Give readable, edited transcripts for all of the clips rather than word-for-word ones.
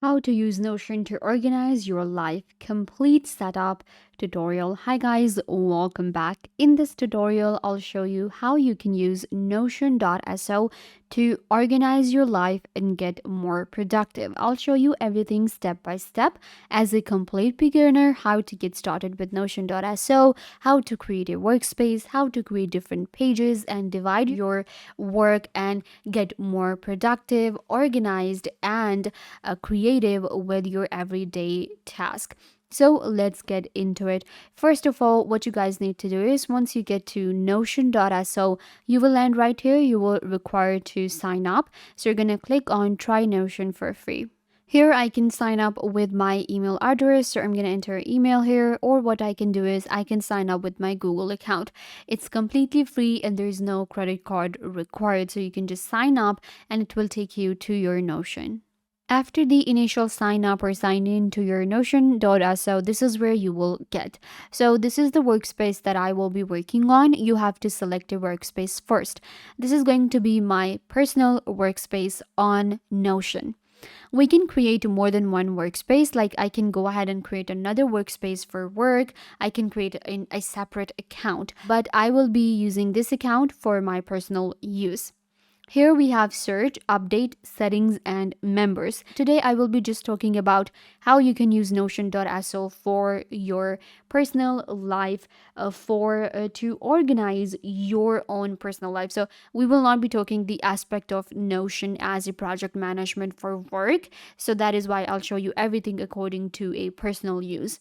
How to use Notion to organize your life. Complete setup tutorial. Hi guys, welcome back. In this tutorial, I'll show you how you can use Notion.so to organize your life and get more productive. I'll show you everything step by step as a complete beginner, how to get started with Notion.so, how to create a workspace, how to create different pages and divide your work and get more productive, organized, and creative with your everyday task. So let's get into it. First of all, what you guys need to do is once you get to notion.so, you will land right here. You will require to sign up. So you're going to click on try Notion for free. Here I can sign up with my email address, so I'm going to enter email here, or what I can do is I can sign up with my Google account. It's completely free and there's no credit card required, so you can just sign up and it will take you to your Notion. After the initial sign up or sign in to your Notion.so, this is where you will get. So this is the workspace that I will be working on. You have to select a workspace first. This is going to be my personal workspace on Notion. We can create more than one workspace. Like I can go ahead and create another workspace for work. I can create a separate account, but I will be using this account for my personal use. Here we have search, update, settings, and members. Today I will be just talking about how you can use Notion.so for your personal life, to organize your own personal life. So we will not be talking the aspect of Notion as a project management for work. So that is why I'll show you everything according to a personal use.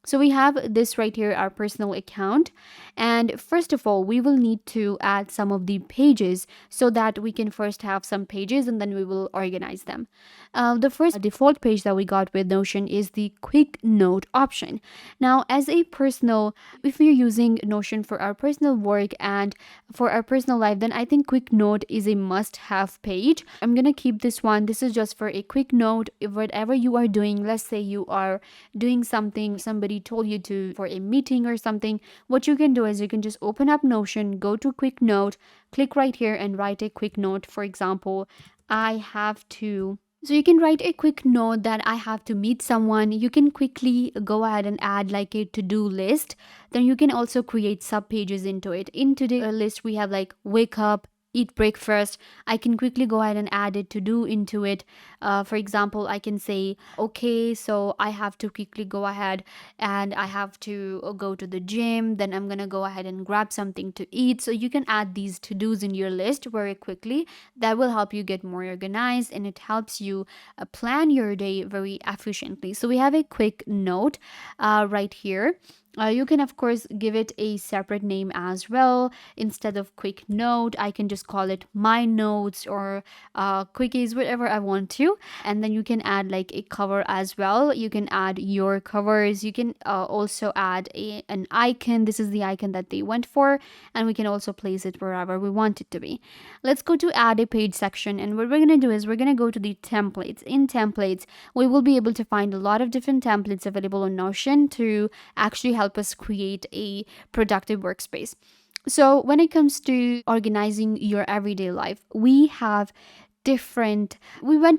So we have this right here, our personal account. And first of all, we will need to add some of the pages so that we can first have some pages and then we will organize them. The first default page that we got with Notion is the quick note option. Now, as a personal, if we're using Notion for our personal work and for our personal life, then I think quick note is a must have page. I'm going to keep this one. This is just for a quick note. If whatever you are doing, let's say you are doing something, somebody told you to for a meeting or something, what you can do is you can just open up Notion, go to quick note, click right here and write a quick note. For example, I have to, so you can write a quick note that I have to meet someone. You can quickly go ahead and add like a to-do list. Then you can also create sub pages into it. In today's list we have like wake up, eat breakfast. I can quickly go ahead and add it to do into it. For example, I can say, okay, so I have to quickly go ahead and I have to go to the gym. Then I'm gonna go ahead and grab something to eat. So you can add these to dos in your list very quickly. That will help you get more organized and it helps you plan your day very efficiently. So we have a quick note right here. You can of course give it a separate name as well. Instead of quick note, I can just call it my notes or quickies, whatever I want to. And then you can add like a cover as well. You can add your covers. You can also add an icon. This is the icon that they went for, and we can also place it wherever we want it to be. Let's go to add a page section, and what we're going to do is we're going to go to the templates. In templates, we will be able to find a lot of different templates available on Notion to actually help us create a productive workspace. So when it comes to organizing your everyday life, we went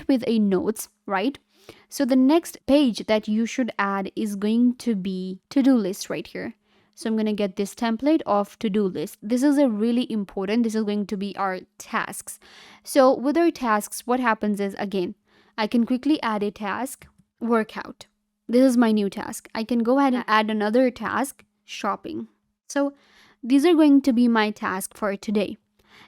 with a notes, right? So the next page that you should add is going to be to-do list right here. So I'm going to get this template of to-do list. This is a really important, this is going to be our tasks. So with our tasks, what happens is, again, I can quickly add a task, workout. This is my new task. I can go ahead and add another task, shopping. So these are going to be my task for today.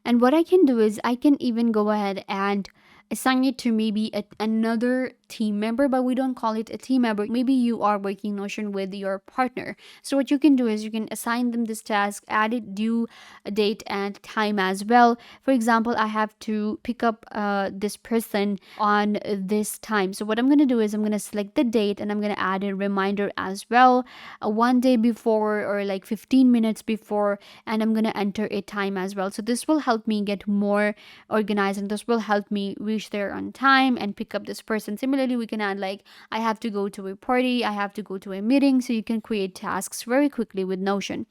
And what I can do is I can even go ahead and assign it to maybe another team member, but we don't call it a team member. Maybe you are working Notion with your partner. So what you can do is you can assign them this task, add it due date and time as well. For example, I have to pick up this person on this time. So what I'm going to do is I'm going to select the date and I'm going to add a reminder as well, one day before or like 15 minutes before, and I'm going to enter a time as well. So this will help me get more organized and this will help me reach there on time and pick up this person. Similarly, we can add like I have to go to a party, I have to go to a meeting, so you can create tasks very quickly with Notion.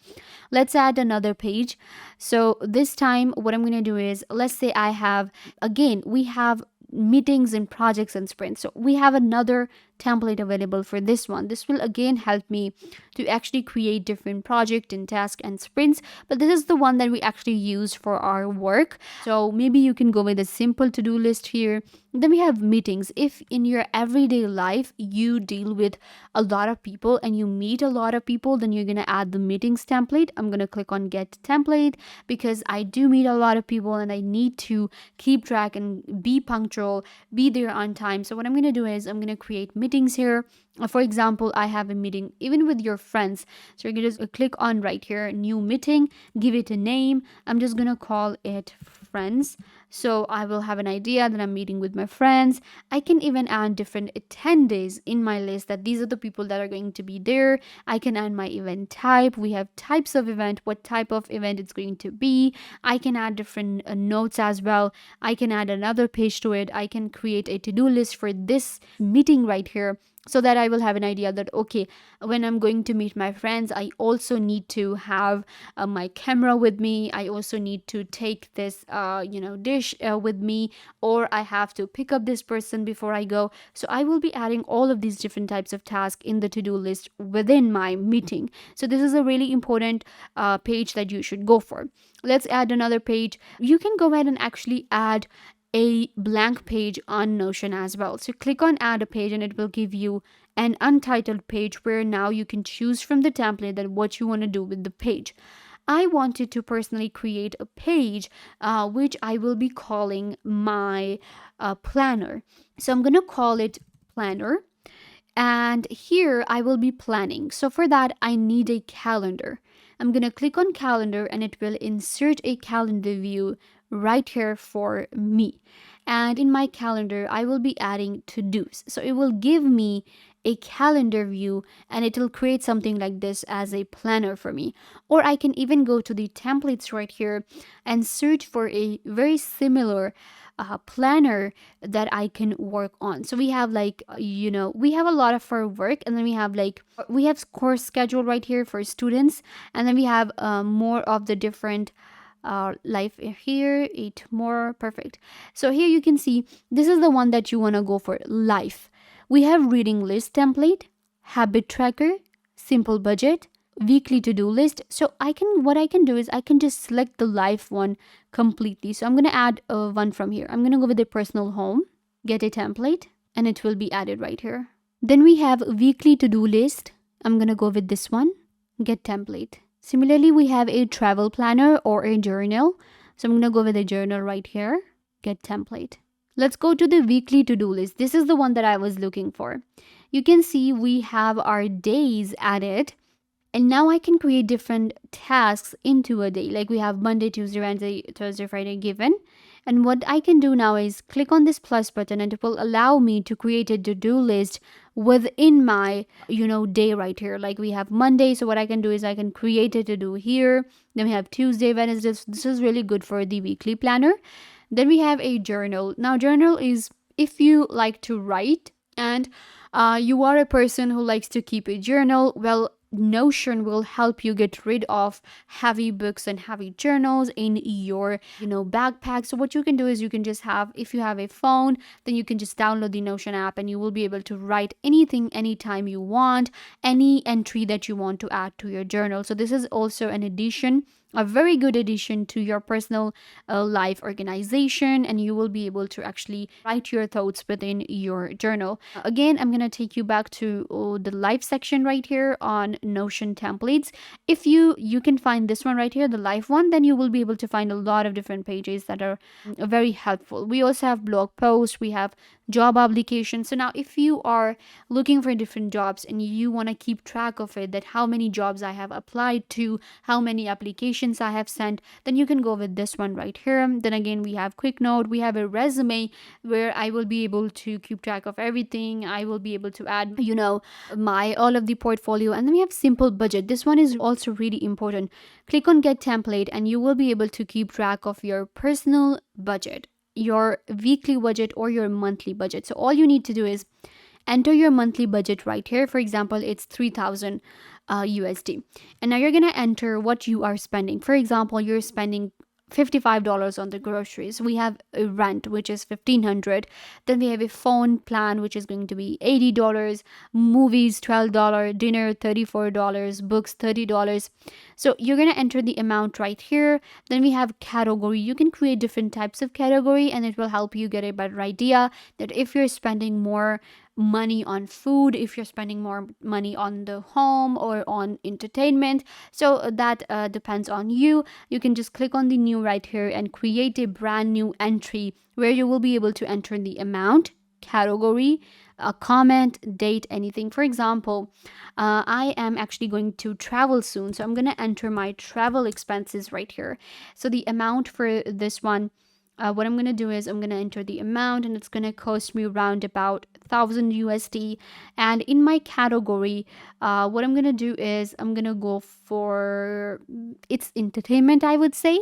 Let's add another page. So this time what I'm going to do is, let's say I have, again, we have meetings and projects and sprints. So we have another template available for this one. This will again help me to actually create different project and task and sprints, but this is the one that we actually use for our work. So maybe you can go with a simple to-do list here. Then we have meetings. If in your everyday life you deal with a lot of people and you meet a lot of people, then you're going to add the meetings template. I'm going to click on get template because I do meet a lot of people and I need to keep track and be punctual, be there on time. So what I'm going to do is I'm going to create meetings here. For example, I have a meeting even with your friends. So you're going to just click on right here, new meeting, give it a name. I'm just going to call it friends. So I will have an idea that I'm meeting with my friends. I can even add different attendees in my list, that these are the people that are going to be there. I can add my event type. We have types of event, what type of event it's going to be. I can add different notes as well. I can add another page to it. I can create a to-do list for this meeting right here, so that I will have an idea that, okay, when I'm going to meet my friends, I also need to have my camera with me. I also need to take this, dish with me, or I have to pick up this person before I go. So I will be adding all of these different types of tasks in the to-do list within my meeting. So this is a really important page that you should go for. Let's add another page. You can go ahead and actually add a blank page on Notion as well. So click on add a page and it will give you an untitled page where now you can choose from the template that what you want to do with the page. I wanted to personally create a page which I will be calling my planner. So I'm going to call it planner. And here I will be planning. So for that, I need a calendar. I'm going to click on calendar and it will insert a calendar view right here for me. And in my calendar, I will be adding to-dos. So it will give me a calendar view and it will create something like this as a planner for me. Or I can even go to the templates right here and search for a very similar planner that I can work on. So we have we have a lot of for work, and then we have course schedule right here for students, and then we have more of the different life here, 8 more, perfect. So here you can see this is the one that you want to go for, life. We have reading list template, habit tracker, simple budget, weekly to-do list. So what I can do is I can just select the life one completely. So I'm going to add one from here. I'm going to go with the personal home, get a template, and it will be added right here. Then we have weekly to-do list. I'm going to go with this one, get template. Similarly, we have a travel planner or a journal. So I'm going to go with a journal right here, get template. Let's go to the weekly to-do list. This is the one that I was looking for. You can see we have our days added. And now I can create different tasks into a day. Like we have Monday, Tuesday, Wednesday, Thursday, Friday given. And what I can do now is click on this plus button and it will allow me to create a to-do list within my, day right here. Like we have Monday. So what I can do is I can create a to-do here. Then we have Tuesday, Wednesday. This is really good for the weekly planner. Then we have a journal. Now journal is if you like to write and you are a person who likes to keep a journal, well, Notion will help you get rid of heavy books and heavy journals in your backpack. So what you can do is you can just have, if you have a phone, then you can just download the Notion app and you will be able to write anything anytime you want, any entry that you want to add to your journal. So this is also an addition, a very good addition to your personal life organization, and you will be able to actually write your thoughts within your journal. Again, I'm going to take you back to the life section right here on Notion templates. If you can find this one right here, the life one, then you will be able to find a lot of different pages that are very helpful. We also have blog posts, we have job applications. So now if you are looking for different jobs and you want to keep track of it, that how many jobs I have applied to, how many applications I have sent, then you can go with this one right here. Then again, we have quick note, we have a resume where I will be able to keep track of everything. I will be able to add my all of the portfolio. And then we have simple budget. This one is also really important. Click on get template and you will be able to keep track of your personal budget, your weekly budget or your monthly budget. So all you need to do is enter your monthly budget right here. For example, it's 3,000 USD. And now you're going to enter what you are spending. For example, you're spending $55 on the groceries. We have a rent, which is 1500. Then we have a phone plan, which is going to be $80, movies $12, dinner $34, books $30. So you're going to enter the amount right here. Then we have category. You can create different types of category, and it will help you get a better idea that if you're spending more money on food, if you're spending more money on the home or on entertainment. So that depends on you. You can just click on the new right here and create a brand new entry where you will be able to enter the amount, category, a comment, date, anything. For example, I am actually going to travel soon, so I'm going to enter my travel expenses right here. So the amount for this one, what I'm gonna do is I'm gonna enter the amount, and it's gonna cost me around about 1000 USD. And in my category, what I'm gonna do is I'm gonna go for it's entertainment, I would say.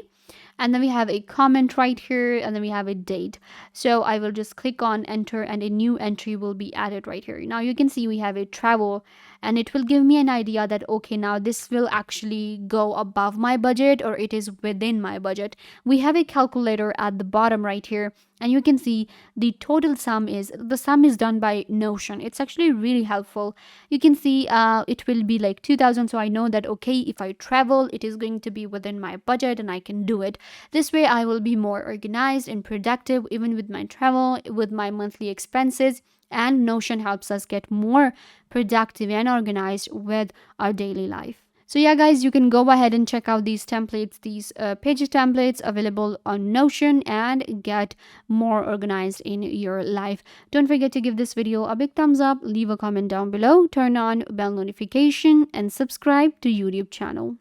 And then we have a comment right here, and then we have a date. So I will just click on enter, and a new entry will be added right here. Now you can see we have a travel, and it will give me an idea that okay, now this will actually go above my budget or it is within my budget. We have a calculator at the bottom right here, and you can see the sum is done by Notion. It's actually really helpful. You can see it will be like 2000, so I know that okay, if I travel, it is going to be within my budget and I can do it. This way I will be more organized and productive even with my travel, with my monthly expenses. And Notion helps us get more productive and organized with our daily life. So yeah, guys, you can go ahead and check out these templates, these page templates available on Notion, and get more organized in your life. Don't forget to give this video a big thumbs up, leave a comment down below, turn on bell notification, and subscribe to YouTube channel.